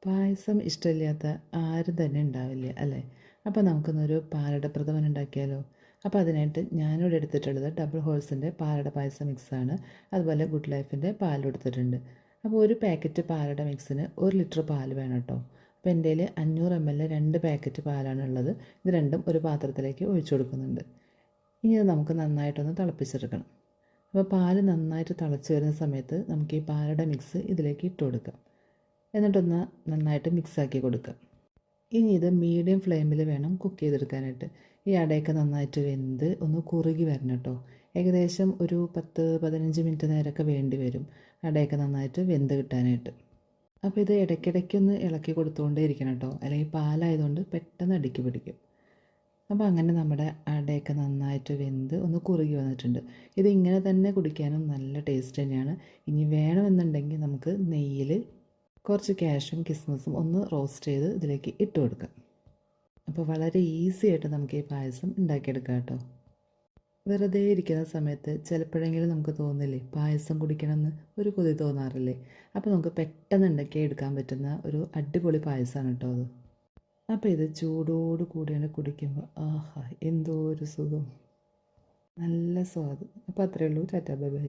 പായസം ഇഷ്ടമില്ലാത്ത ആരും തന്നെ ഉണ്ടാവില്ല അല്ലേ? അപ്പോൾ നമുക്കിന്നൊരു പാലട പ്രഥമൻ ഉണ്ടാക്കിയാലോ? അപ്പോൾ അതിനായിട്ട് ഞാനിവിടെ എടുത്തിട്ടുള്ളത് ഡബിൾ ഹോഴ്സിൻ്റെ പാലട പായസം മിക്സാണ്. അതുപോലെ ഗുഡ് ലൈഫിൻ്റെ പാലും എടുത്തിട്ടുണ്ട്. അപ്പോൾ ഒരു പാക്കറ്റ് പാലട മിക്സിന് 1 ലിറ്റർ പാൽ വേണം കേട്ടോ. അപ്പോൾ എൻ്റെ കയ്യിൽ 500 ml 2 പാക്കറ്റ് പാലാണ് ഉള്ളത്. ഇത് രണ്ടും ഒരു പാത്രത്തിലേക്ക് ഒഴിച്ചു കൊടുക്കുന്നുണ്ട്. ഇനി ഇത് നമുക്ക് നന്നായിട്ടൊന്ന് തിളപ്പിച്ചെടുക്കണം. അപ്പോൾ പാല് നന്നായിട്ട് തിളച്ച് വരുന്ന സമയത്ത് നമുക്ക് ഈ പാലട മിക്സ് ഇതിലേക്ക് ഇട്ട് കൊടുക്കാം. എന്നിട്ടൊന്ന് നന്നായിട്ട് മിക്സാക്കി കൊടുക്കുക. ഇനി ഇത് മീഡിയം ഫ്ലെയിമിൽ വേണം കുക്ക് ചെയ്തെടുക്കാനായിട്ട്. ഈ അടയൊക്കെ നന്നായിട്ട് വെന്ത് ഒന്ന് കുറുകി വരണം കേട്ടോ. ഏകദേശം ഒരു 10-15 മിനിറ്റ് നേരമൊക്കെ വേണ്ടി വരും അടയൊക്കെ നന്നായിട്ട് വെന്ത് കിട്ടാനായിട്ട്. അപ്പോൾ ഇത് ഇടയ്ക്കിടയ്ക്കൊന്ന് ഇളക്കി കൊടുത്തുകൊണ്ടേ ഇരിക്കണം കേട്ടോ, അല്ലെങ്കിൽ പാലായതുകൊണ്ട് പെട്ടെന്ന് അടുക്കി പിടിക്കും. അപ്പോൾ അങ്ങനെ നമ്മുടെ അടയൊക്കെ നന്നായിട്ട് വെന്ത് ഒന്ന് കുറുകി വന്നിട്ടുണ്ട്. ഇത് ഇങ്ങനെ തന്നെ കുടിക്കാനും നല്ല ടേസ്റ്റ് തന്നെയാണ്. ഇനി വേണമെന്നുണ്ടെങ്കിൽ നമുക്ക് നെയ്യിൽ കുറച്ച് കാഷ്യും കിസ്മസും ഒന്ന് റോസ്റ്റ് ചെയ്ത് ഇതിലേക്ക് ഇട്ട് കൊടുക്കാം. അപ്പോൾ വളരെ ഈസി ആയിട്ട് നമുക്ക് ഈ പായസം ഉണ്ടാക്കിയെടുക്കാം കേട്ടോ. വെറുതെ ഇരിക്കുന്ന സമയത്ത് ചിലപ്പോഴെങ്കിലും നമുക്ക് തോന്നില്ലേ പായസം കുടിക്കണമെന്ന് ഒരു കൊതി തോന്നാറില്ലേ? അപ്പോൾ നമുക്ക് പെട്ടെന്ന് ഉണ്ടാക്കിയെടുക്കാൻ പറ്റുന്ന ഒരു അടിപൊളി പായസമാണ് കേട്ടോ അത്. അപ്പോൾ ഇത് ചൂടോട് കൂടിയാണ് കുടിക്കുമ്പോൾ ആഹാ എന്തോ ഒരു സുഖം, നല്ല സ്വാദ്. അപ്പോൾ അത്രയേ ഉള്ളൂ. Tata bye bye.